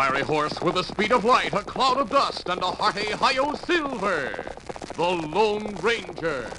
fiery horse with the speed of light, a cloud of dust, and a hearty hi-yo silver, the Lone Ranger.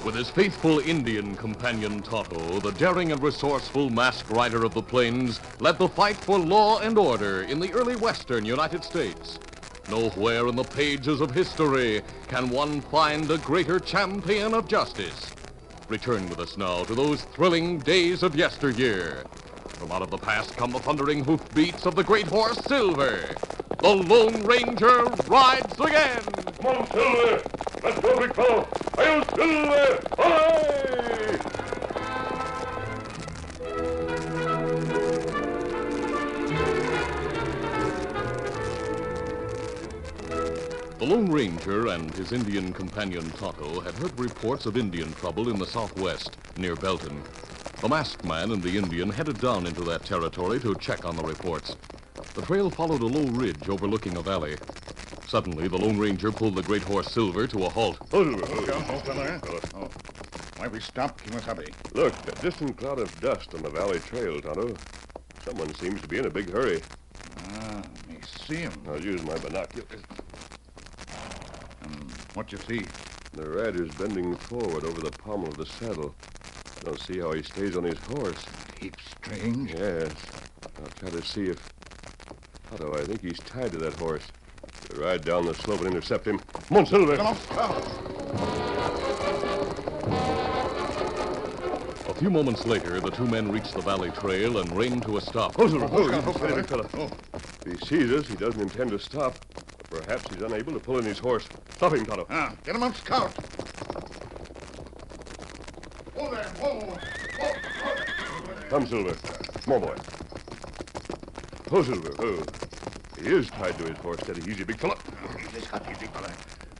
With his faithful Indian companion Tonto, the daring and resourceful masked rider of the plains led the fight for law and order in the early western United States. Nowhere in the pages of history can one find a greater champion of justice. Return with us now to those thrilling days of yesteryear. From out of the past come the thundering hoofbeats of the great horse Silver. The Lone Ranger rides again. Come on, Silver. Let's go, big fellow. Hail, Silver! Away! The Lone Ranger and his Indian companion Tonto had heard reports of Indian trouble in the southwest, near Belton. The masked man and the Indian headed down into that territory to check on the reports. The trail followed a low ridge overlooking a valley. Suddenly, the Lone Ranger pulled the great horse Silver to a halt. Why we stop, Kimasabi? Look, that distant cloud of dust on the valley trail, Tonto. Someone seems to be in a big hurry. Me see him. I'll use my binoculars. What you see? The rider's bending forward over the pommel of the saddle. I don't see how he stays on his horse. Heaps strange. Yes. I'll try to see if... Tonto, I think he's tied to that horse. We'll ride down the slope and intercept him. Come on, Silver. Come on. A few moments later, the two men reached the valley trail and reined to a stop. Silver. Steady, fella. If he sees us, he doesn't intend to stop. But perhaps he's unable to pull in his horse. Stop him, Tonto. Get him on scout. Whoa there. Whoa. Come, Silver. Come on, boy. Oh, Silver. Oh. He is tied to his horse. Steady, easy, big fella. Easy, big fella.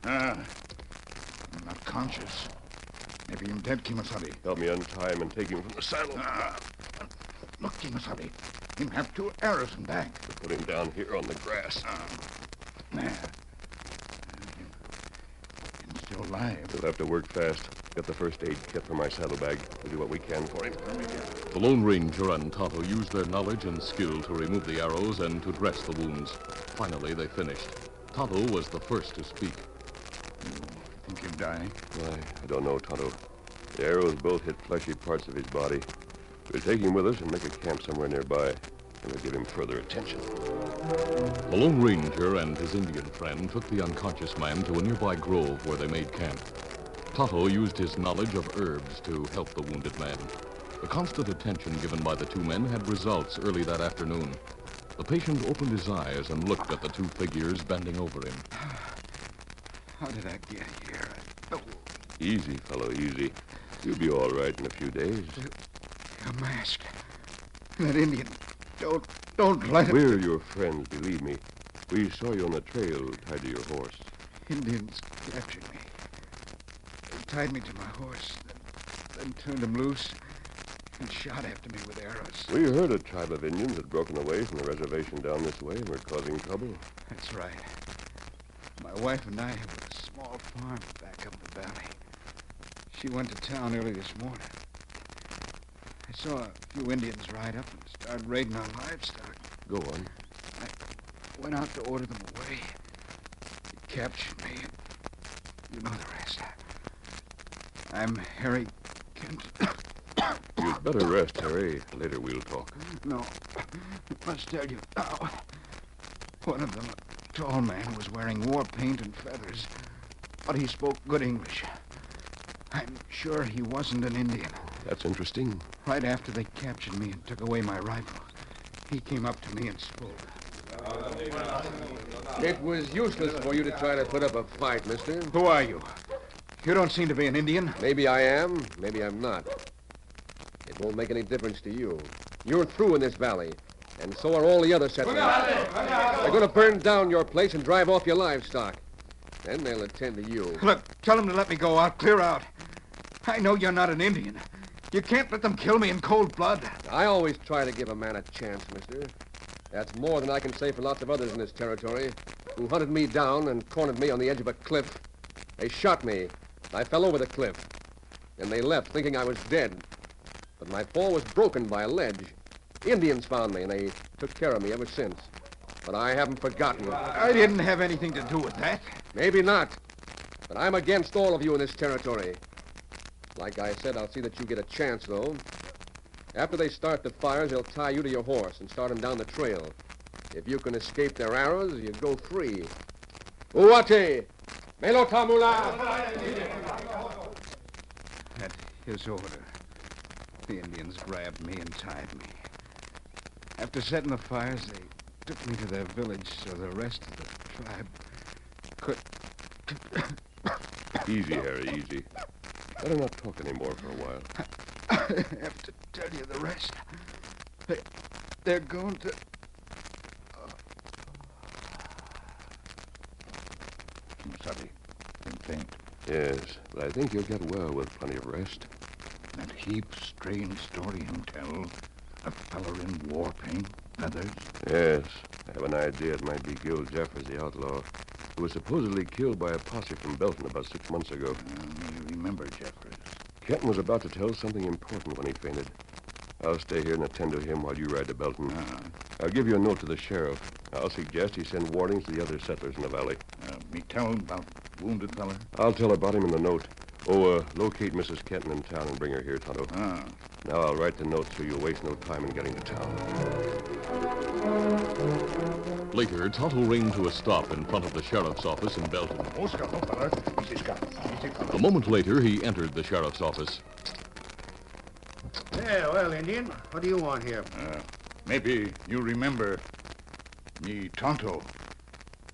I'm not conscious. Maybe I'm dead, Kimasabi. Help me untie him and take him from the saddle. Look, Kimasabi. Him have two arrows in back. Put him down here on the grass. There. Him still alive. We'll have to work fast. Get the first aid kit from my saddlebag. We'll do what we can for him. The Lone Ranger and Tonto used their knowledge and skill to remove the arrows and to dress the wounds. Finally, they finished. Tonto was the first to speak. Think he'll die? Why, I don't know, Tonto. The arrows both hit fleshy parts of his body. We'll take him with us and make a camp somewhere nearby. And we'll give him further attention. The Lone Ranger and his Indian friend took the unconscious man to a nearby grove where they made camp. Tonto used his knowledge of herbs to help the wounded man. The constant attention given by the two men had results early that afternoon. The patient opened his eyes and looked at the two figures bending over him. How did I get here? Easy, fellow, easy. You'll be all right in a few days. A mask. That Indian. Don't let it. We're your friends, believe me. We saw you on the trail tied to your horse. Indians captured me. tied me to my horse, then turned him loose and shot after me with arrows. We heard a tribe of Indians had broken away from the reservation down this way and were causing trouble. That's right. My wife and I have a small farm back up the valley. She went to town early this morning. I saw a few Indians ride up and start raiding our livestock. Go on. I went out to order them away. They captured me. You know the rest. I'm Harry Kent. You'd better rest, Harry. Later we'll talk. No. I must tell you now. One of them, a tall man, was wearing war paint and feathers, but he spoke good English. I'm sure he wasn't an Indian. That's interesting. Right after they captured me and took away my rifle, he came up to me and spoke. It was useless for you to try to put up a fight, mister. Who are you? You don't seem to be an Indian. Maybe I am, maybe I'm not. It won't make any difference to you. You're through in this valley, and so are all the other settlers. They're going to burn down your place and drive off your livestock. Then they'll attend to you. Look, tell them to let me go out. Clear out. I know you're not an Indian. You can't let them kill me in cold blood. I always try to give a man a chance, mister. That's more than I can say for lots of others in this territory who hunted me down and cornered me on the edge of a cliff. They shot me. I fell over the cliff. And they left thinking I was dead. But my fall was broken by a ledge. Indians found me, and they took care of me ever since. But I haven't forgotten. I didn't have anything to do with that. Maybe not. But I'm against all of you in this territory. Like I said, I'll see that you get a chance, though. After they start the fires, they'll tie you to your horse and start him down the trail. If you can escape their arrows, you go free. Uwate! Melotamula! At his order, the Indians grabbed me and tied me. After setting the fires, they took me to their village so the rest of the tribe could... Easy, Harry, easy. Better not talk anymore for a while. I have to tell you the rest. They're going to... Sorry, I'm faint. Yes, but I think you'll get well with plenty of rest. That heap strange story him tell. A feller in war paint, feathers. Yes, I have an idea it might be Gil Jeffers, the outlaw, who was supposedly killed by a posse from Belton about 6 months ago. You remember Jeffers. Kenton was about to tell something important when he fainted. I'll stay here and attend to him while you ride to Belton. I'll give you a note to the sheriff. I'll suggest he send warnings to the other settlers in the valley. Me tell him about wounded feller? I'll tell about him in the note. Locate Mrs. Kenton in town and bring her here, Tonto. Now I'll write the note so you'll waste no time in getting to town. Later, Tonto reined to a stop in front of the sheriff's office in Belton. Oscar, no, feller. Easy, Scott. Easy, feller. A moment later, he entered the sheriff's office. Yeah, well, Indian, what do you want here? Maybe you remember me Tonto.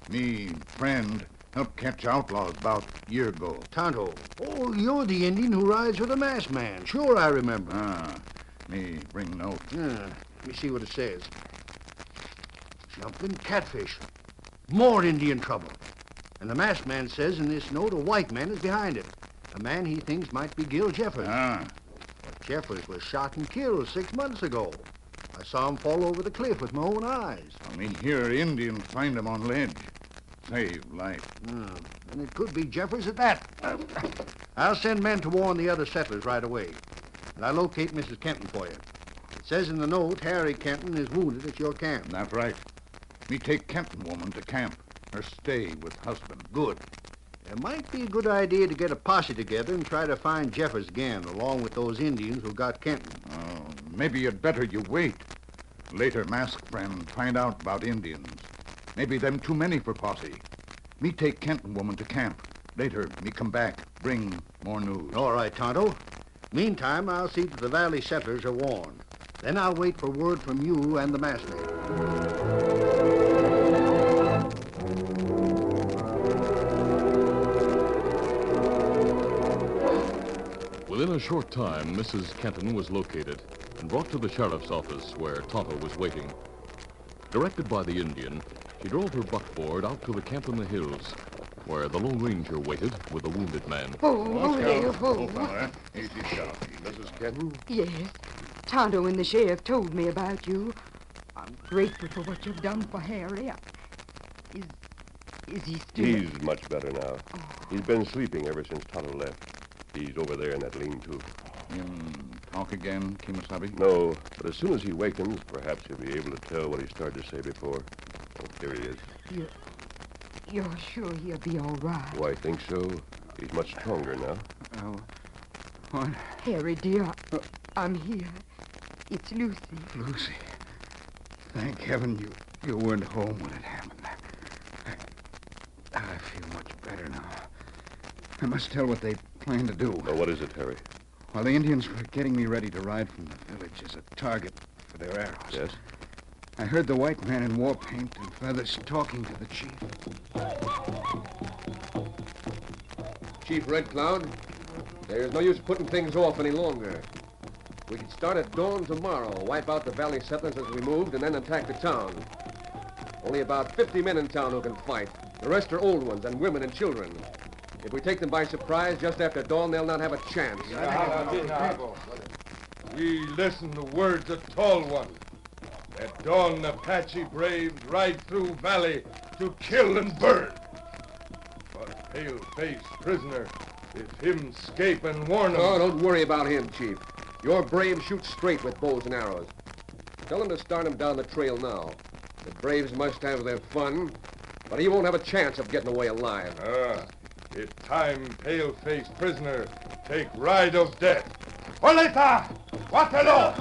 Me friend helped catch outlaws about a year ago. Tonto. Oh, you're the Indian who rides with the masked man. Sure, I remember. Me bring note. Let me see what it says. Jumping catfish. More Indian trouble. And the masked man says in this note a white man is behind it. A man he thinks might be Gil Jeffers. But Jeffers was shot and killed 6 months ago. I saw him fall over the cliff with my own eyes. Here Indians find him on ledge. Save life. And it could be Jeffers at that. I'll send men to warn the other settlers right away. And I'll locate Mrs. Kenton for you. It says in the note Harry Kenton is wounded at your camp. That's right. Me take Kenton woman to camp. Her stay with husband. Good. It might be a good idea to get a posse together and try to find Jeffers again, along with those Indians who got Kenton. Maybe you'd better you wait. Later, masked friend find out about Indians. Maybe them too many for posse. Me take Kenton woman to camp. Later, me come back, bring more news. All right, Tonto. Meantime, I'll see that the valley settlers are warned. Then I'll wait for word from you and the masked man. Within a short time, Mrs. Kenton was located and brought to the sheriff's office where Tonto was waiting. Directed by the Indian, she drove her buckboard out to the camp in the hills. where the Lone Ranger waited with the wounded man. Easy, sharp. Mrs. Kenton? Yes. Tonto and the sheriff told me about you. I'm grateful for what you've done for Harry. Is he still... He's much better now. He's been sleeping ever since Tonto left. He's over there in that lean-to. Talk again, Kimasabi? No, but as soon as he wakens, perhaps he'll be able to tell what he started to say before. Oh, here he is. You're sure he'll be all right? Oh, I think so. He's much stronger now. What? Harry, dear, I'm here. It's Lucy. Lucy. Thank heaven you weren't home when it happened. I feel much better now. I must tell what they plan to do. Oh, what is it, Harry? While the Indians were getting me ready to ride from the village as a target for their arrows. Yes? I heard the white man in Warpaint and feathers talking to the chief. Chief Red Cloud, there's no use putting things off any longer. We could start at dawn tomorrow, wipe out the valley settlers as we moved, and then attack the town. Only about 50 men in town who can fight. The rest are old ones and women and children. If we take them by surprise just after dawn, they'll not have a chance. We listen to words of Tall One. At dawn, the Apache braves ride through valley to kill and burn. But pale-faced prisoner, if him escape and warn them... Oh, don't worry about him, Chief. Your braves shoot straight with bows and arrows. Tell him to start him down the trail now. The braves must have their fun, but he won't have a chance of getting away alive. If time pale-faced prisoner take ride of death. Oleta! Watelo!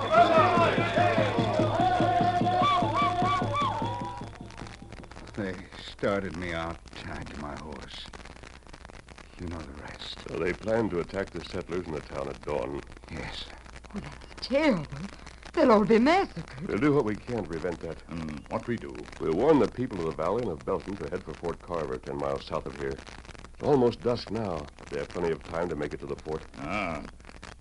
They started me out tied to my horse. You know the rest. So they plan to attack the settlers in the town at dawn. Yes. Oh, that's terrible. They'll all be massacred. We'll do what we can to prevent that. What we do? We'll warn the people of the valley and of Belton to head for Fort Carver, 10 miles south of here. It's almost dusk now. They have plenty of time to make it to the fort.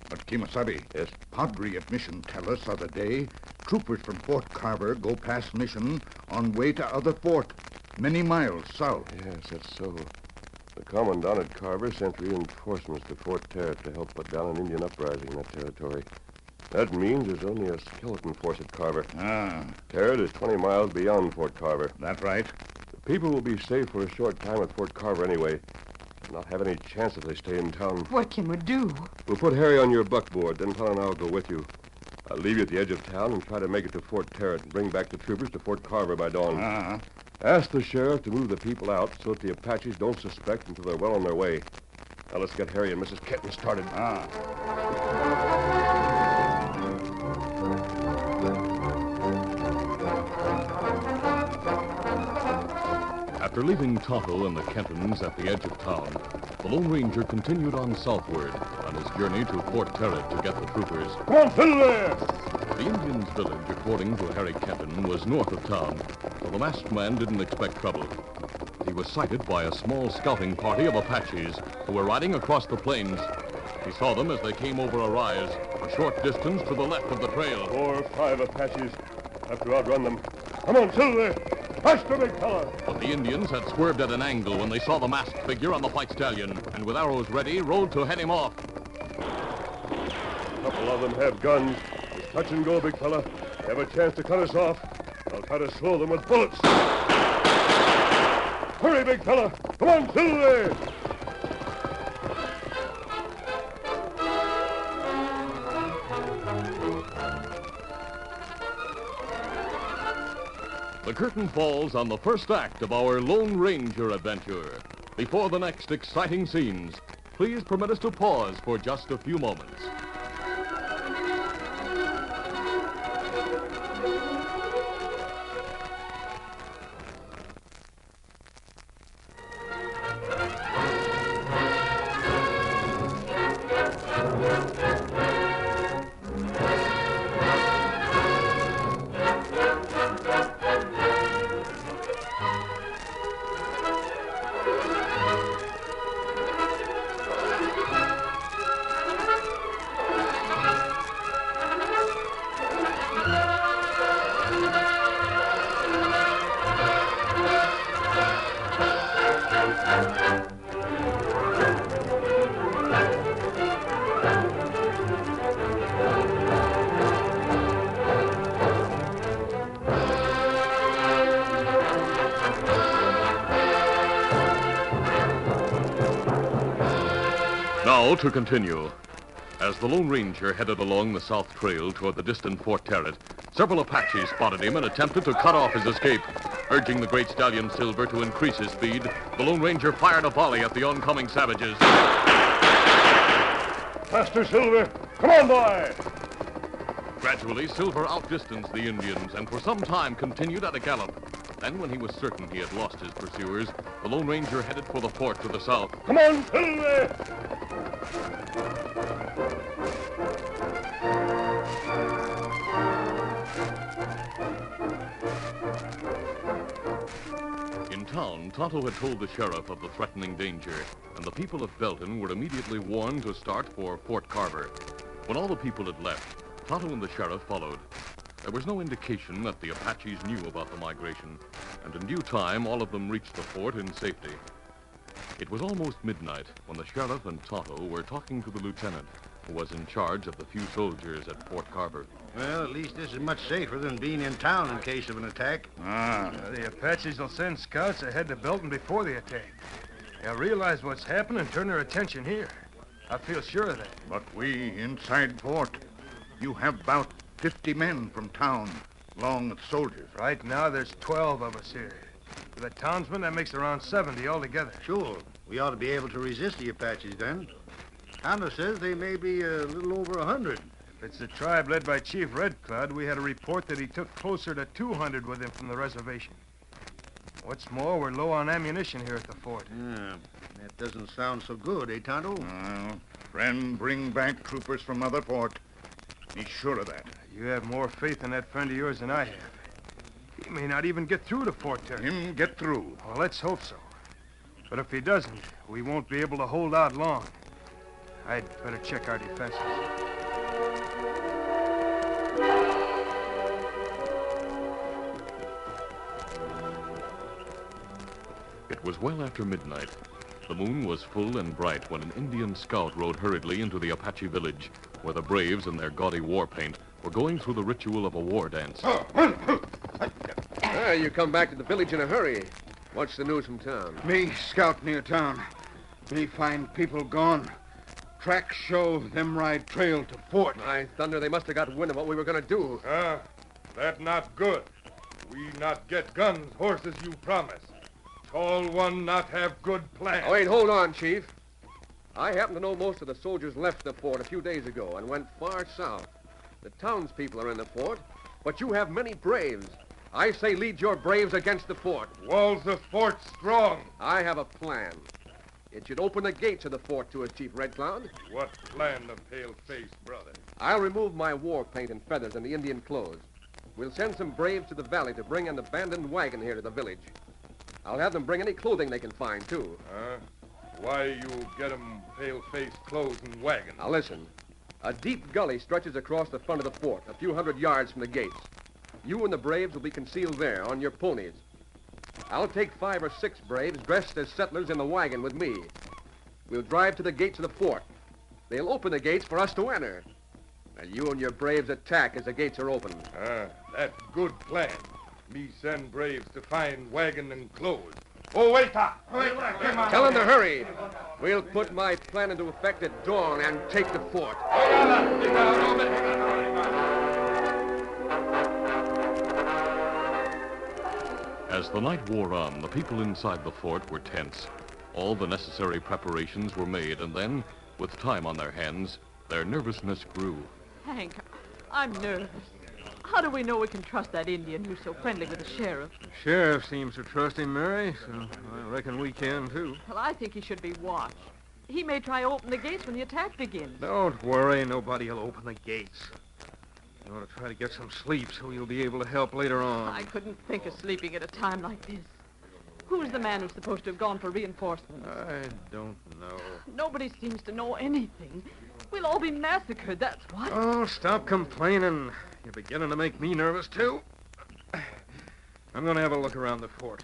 But Kimasabi. Yes? Padre at Mission tell us other day, troopers from Fort Carver go past Mission on way to other fort, many miles south. Yes, that's so. The commandant at Carver sent reinforcements to Fort Territt to help put down an Indian uprising in that territory. That means there's only a skeleton force at Carver. Territt is 20 miles beyond Fort Carver. That right? The people will be safe for a short time at Fort Carver anyway. They'll not have any chance if they stay in town. What can we do? We'll put Harry on your buckboard, then Tonto and I'll go with you. I'll leave you at the edge of town and try to make it to Fort Territt and bring back the troopers to Fort Carver by dawn. Ask the sheriff to move the people out so that the Apaches don't suspect until they're well on their way. Now let's get Harry and Mrs. Kenton started. After leaving Tonto and the Kentons at the edge of town, the Lone Ranger continued on southward on his journey to Fort Territt to get the troopers. Come on, fiddle there! The Indians' village, according to Harry Kenton, was north of town, so the masked man didn't expect trouble. He was sighted by a small scouting party of Apaches who were riding across the plains. He saw them as they came over a rise, a short distance to the left of the trail. 4 or 5 Apaches. Have to outrun them. Come on, Silver! Faster, big fella! But the Indians had swerved at an angle when they saw the masked figure on the white stallion, and with arrows ready, rode to head him off. A couple of them have guns. It's touch and go, big fella. They have a chance to cut us off. I'll try to slow them with bullets. Hurry, big fella! Come on, Silver! The curtain falls on the first act of our Lone Ranger adventure. Before the next exciting scenes, please permit us to pause for just a few moments. Now to continue. As the Lone Ranger headed along the south trail toward the distant Fort Tarrant, several Apaches spotted him and attempted to cut off his escape. Urging the great stallion Silver to increase his speed, the Lone Ranger fired a volley at the oncoming savages. Faster, Silver! Come on, boy! Gradually, Silver outdistanced the Indians and for some time continued at a gallop. Then, when he was certain he had lost his pursuers, the Lone Ranger headed for the fort to the south. Come on, Silver! In town, Tonto had told the sheriff of the threatening danger, and the people of Belton were immediately warned to start for Fort Carver. When all the people had left, Tonto and the sheriff followed. There was no indication that the Apaches knew about the migration, and in due time, all of them reached the fort in safety. It was almost midnight when the sheriff and Tonto were talking to the lieutenant, who was in charge of the few soldiers at Fort Carver. Well, at least this is much safer than being in town in case of an attack. The Apaches will send scouts ahead to Belton before the attack. They'll realize what's happened and turn their attention here. I feel sure of that. But we inside fort, you have about 50 men from town, along with soldiers. Right now, there's 12 of us here. With the townsmen, that makes around 70 altogether. Sure. We ought to be able to resist the Apaches then. Tonto says they may be a little over 100. If it's the tribe led by Chief Red Cloud, we had a report that he took closer to 200 with him from the reservation. What's more, we're low on ammunition here at the fort. Yeah, that doesn't sound so good, eh, Tonto? Friend, bring back troopers from other fort. Be sure of that. You have more faith in that friend of yours than I have. He may not even get through to Fort Tarrant. Him get through. Well, let's hope so. But if he doesn't, we won't be able to hold out long. I'd better check our defenses. It was well after midnight. The moon was full and bright when an Indian scout rode hurriedly into the Apache village, where the braves in their gaudy war paint were going through the ritual of a war dance. You come back to the village in a hurry. What's the news from town? Me scout near town. Me find people gone. Tracks show them ride trail to fort. My thunder, they must have got wind of what we were going to do. That not good. We not get guns, horses you promised. Tall one not have good plan. Oh, wait, hold on, Chief. I happen to know most of the soldiers left the fort a few days ago and went far south. The townspeople are in the fort, but you have many braves. I say lead your braves against the fort. Walls of fort strong. I have a plan. It should open the gates of the fort to us, Chief Red Cloud. What plan, the pale-faced brother? I'll remove my war paint and feathers and the Indian clothes. We'll send some braves to the valley to bring an abandoned wagon here to the village. I'll have them bring any clothing they can find, too. Why you get 'em pale-faced clothes and wagon? Now, listen. A deep gully stretches across the front of the fort, a few hundred yards from the gates. You and the braves will be concealed there on your ponies. I'll take 5 or 6 braves dressed as settlers in the wagon with me. We'll drive to the gates of the fort. They'll open the gates for us to enter. And you and your braves attack as the gates are open. That good plan. Me send braves to find wagon and clothes. Oh, wait! Tell them to hurry. We'll put my plan into effect at dawn and take the fort. As the night wore on, the people inside the fort were tense. All the necessary preparations were made, and then, with time on their hands, their nervousness grew. Hank, I'm nervous. How do we know we can trust that Indian who's so friendly with the sheriff? The sheriff seems to trust him, Mary, so I reckon we can, too. Well, I think he should be watched. He may try to open the gates when the attack begins. Don't worry, nobody will open the gates. You ought to try to get some sleep so you'll be able to help later on. I couldn't think of sleeping at a time like this. Who's the man who's supposed to have gone for reinforcements? I don't know. Nobody seems to know anything. We'll all be massacred, that's what. Oh, stop complaining. You're beginning to make me nervous, too. I'm going to have a look around the fort.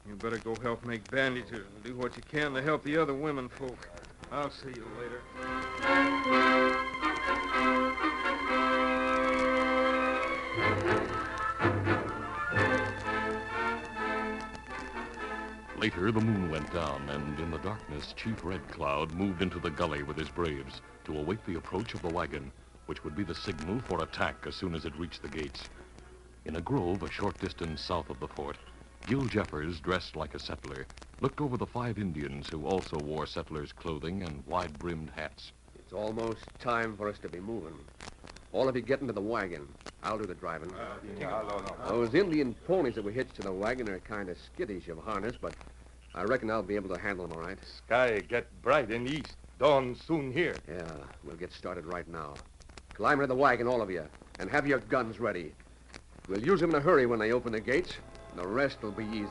You better go help make bandages and do what you can to help the other women folk. I'll see you later. Later, the moon went down, and in the darkness, Chief Red Cloud moved into the gully with his braves to await the approach of the wagon, which would be the signal for attack as soon as it reached the gates. In a grove a short distance south of the fort, Gil Jeffers, dressed like a settler, looked over the 5 Indians who also wore settlers' clothing and wide-brimmed hats. It's almost time for us to be moving. All of you get into the wagon. I'll do the driving. Those Indian ponies that we hitched to the wagon are kind of skittish of harness, but I reckon I'll be able to handle them all right. Sky get bright in the east. Dawn soon here. Yeah, we'll get started right now. Climb into the wagon, all of you, and have your guns ready. We'll use them in a hurry when they open the gates. The rest will be easy.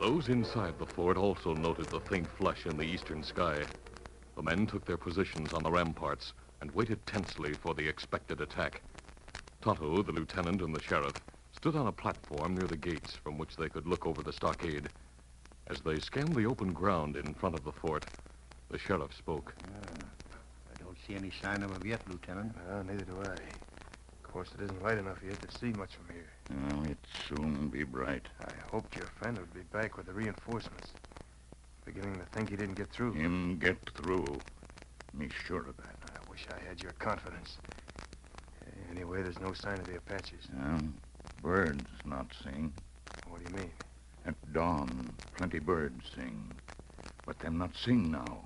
Those inside the fort also noted the faint flush in the eastern sky. The men took their positions on the ramparts and waited tensely for the expected attack. Tonto, the lieutenant, and the sheriff stood on a platform near the gates from which they could look over the stockade. As they scanned the open ground in front of the fort, the sheriff spoke. I don't see any sign of him yet, Lieutenant. Well, neither do I. Of course, it isn't light enough yet to see much from here. It'll soon be bright. I hoped your friend would be back with the reinforcements. Beginning to think he didn't get through. Him get through. Me sure of that. I wish I had your confidence. Anyway, there's no sign of the Apaches. Birds not sing. What do you mean? At dawn, plenty birds sing. But them not sing now.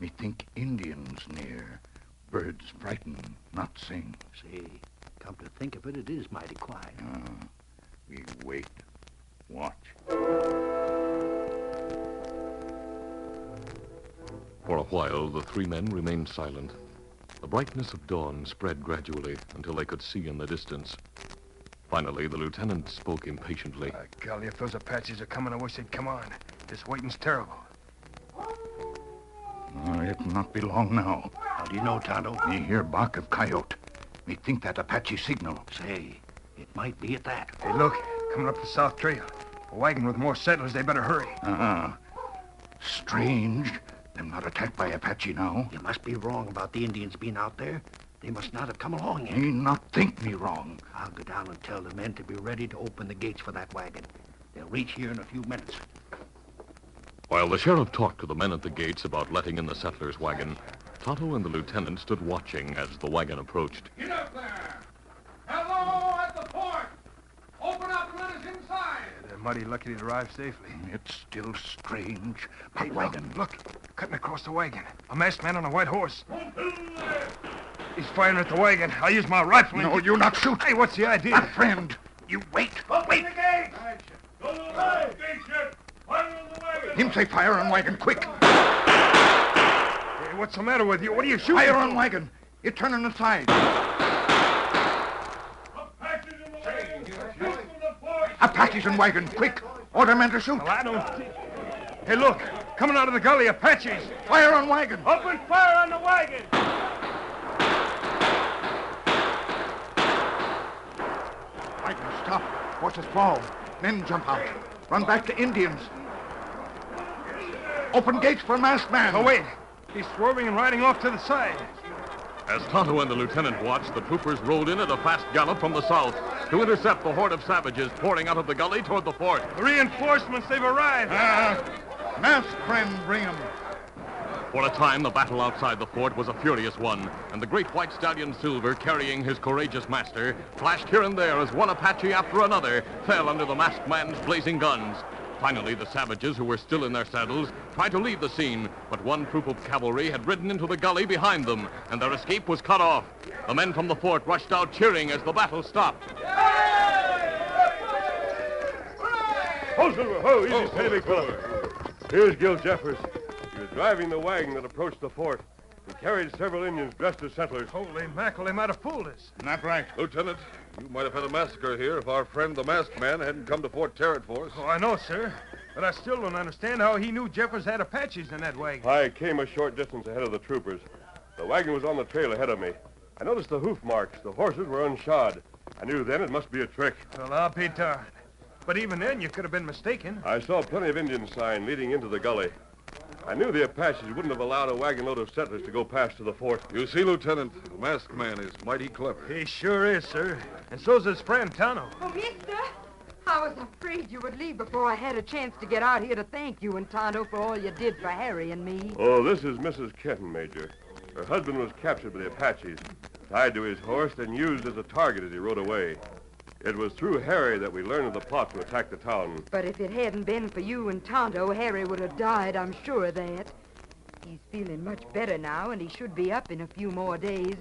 Me think Indians near. Birds frighten, not sing. Say, come to think of it, it is mighty quiet. We wait. Watch. For a while, the 3 men remained silent. The brightness of dawn spread gradually until they could see in the distance. Finally, the lieutenant spoke impatiently. Golly, if those Apaches are coming, I wish they'd come on. This waiting's terrible. It not be long now. How do you know, Tonto? Me hear bark of coyote. Me think that Apache signal. Say, it might be at that. Hey, look, coming up the south trail. A wagon with more settlers. They better hurry. Strange. Them not attacked by Apache now. You must be wrong about the Indians being out there. They must not have come along yet. Me not think me wrong. I'll go down and tell the men to be ready to open the gates for that wagon. They'll reach here in a few minutes. While the sheriff talked to the men at the gates about letting in the settlers' wagon, Tonto and the lieutenant stood watching as the wagon approached. Get up there! Hello at the port! Open up and let us inside! They're mighty lucky to arrive safely. It's still strange. Hey, look, cutting across the wagon. A masked man on a white horse. He's firing at the wagon. I'll use my rifle. No, you not shoot. Hey, what's the idea? My friend, you wait. Open the gate! Go to the gate, ship! Fire on the wagon! Him say fire on wagon, quick. Hey, what's the matter with you? What are you shooting? Fire on wagon. It turning aside. Apaches in the wagon! Shoot from the fort! Apaches in wagon, quick. Order men to shoot. Well, I don't think... Hey, look, coming out of the gully, Apaches. Fire on wagon. Open fire on the wagon! Wagon, stop. Horses fall. Men jump out. Run back to Indians. Open gates for masked man. Oh, wait. He's swerving and riding off to the side. As Tonto and the lieutenant watched, the troopers rode in at a fast gallop from the south to intercept the horde of savages pouring out of the gully toward the fort. The reinforcements, they've arrived. Masked friend, bring him. For a time, the battle outside the fort was a furious one, and the great white stallion Silver, carrying his courageous master, flashed here and there as one Apache after another fell under the masked man's blazing guns. Finally, the savages, who were still in their saddles, tried to leave the scene, but one troop of cavalry had ridden into the gully behind them, and their escape was cut off. The men from the fort rushed out cheering as the battle stopped. Ho, Silver, ho, easy, steady, big fella. Here's Gil Jeffers. He was driving the wagon that approached the fort. He carried several Indians dressed as settlers. Holy mackerel, they might have fooled us. Not right. Lieutenant, you might have had a massacre here if our friend the masked man hadn't come to Fort Tarrant for us. Oh, I know, sir. But I still don't understand how he knew Jeffers had Apaches in that wagon. I came a short distance ahead of the troopers. The wagon was on the trail ahead of me. I noticed the hoof marks. The horses were unshod. I knew then it must be a trick. Well, I'll be darned. But even then, you could have been mistaken. I saw plenty of Indian sign leading into the gully. I knew the Apaches wouldn't have allowed a wagon load of settlers to go past to the fort. You see, Lieutenant, the masked man is mighty clever. He sure is, sir. And so's his friend, Tonto. Oh, mister, I was afraid you would leave before I had a chance to get out here to thank you and Tonto for all you did for Harry and me. Oh, this is Mrs. Kenton, Major. Her husband was captured by the Apaches, tied to his horse, and used as a target as he rode away. It was through Harry that we learned of the plot to attack the town. But if it hadn't been for you and Tonto, Harry would have died, I'm sure of that. He's feeling much better now, and he should be up in a few more days.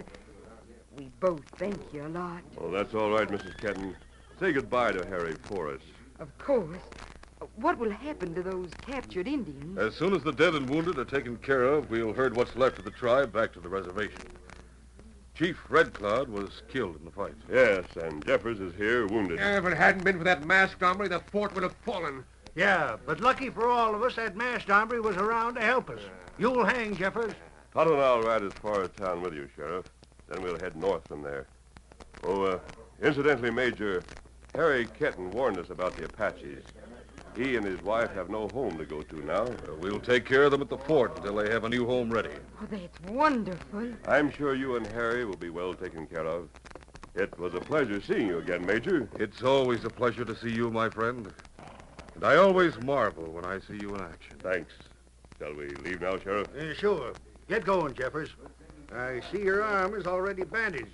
We both thank you a lot. Oh, that's all right, Mrs. Kenton. Say goodbye to Harry for us. Of course. What will happen to those captured Indians? As soon as the dead and wounded are taken care of, we'll herd what's left of the tribe back to the reservation. Chief Red Cloud was killed in the fight. Yes, and Jeffers is here, wounded. If it hadn't been for that masked hombre, the fort would have fallen. Yeah, but lucky for all of us, that masked hombre was around to help us. You'll hang, Jeffers. Tonto and I'll ride as far as town with you, Sheriff. Then we'll head north from there. Oh, incidentally, Major, Harry Kenton warned us about the Apaches. He and his wife have no home to go to now. We'll take care of them at the fort until they have a new home ready. Oh, that's wonderful. I'm sure you and Harry will be well taken care of. It was a pleasure seeing you again, Major. It's always a pleasure to see you, my friend. And I always marvel when I see you in action. Thanks. Shall we leave now, Sheriff? Sure. Get going, Jeffers. I see your arm is already bandaged.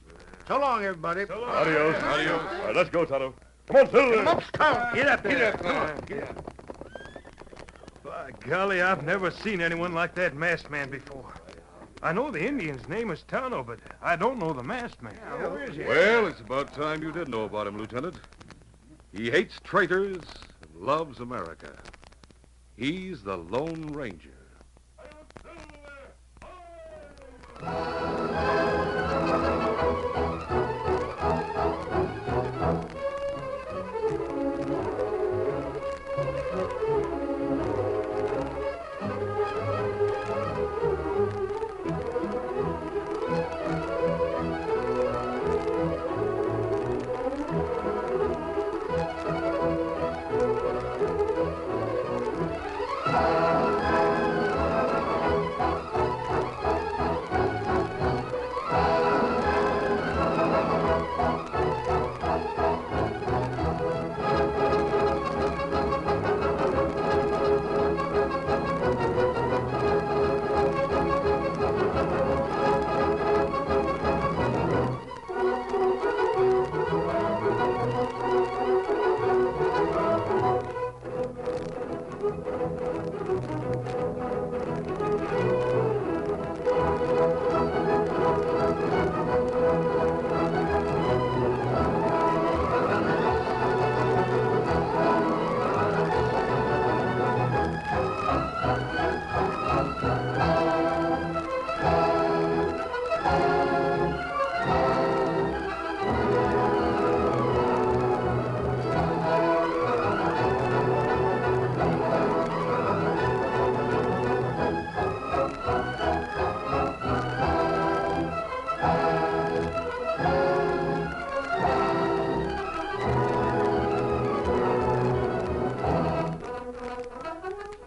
So long, everybody. So long. Adios. Adios. All right, let's go, Tonto. Come on, Silver. Come on, Scout. Get up there. Get up, come on. Get up. By golly, I've never seen anyone like that masked man before. I know the Indian's name is Tonto, but I don't know the masked man. Who is he? Well, it's about time you did know about him, Lieutenant. He hates traitors and loves America. He's the Lone Ranger.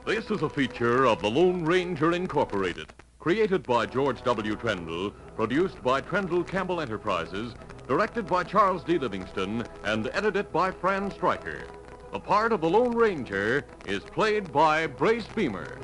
This is a feature of the Lone Ranger Incorporated, created by George W. Trendle, produced by Trendle Campbell Enterprises, directed by Charles D. Livingston, and edited by Fran Stryker. The part of the Lone Ranger is played by Brace Beamer.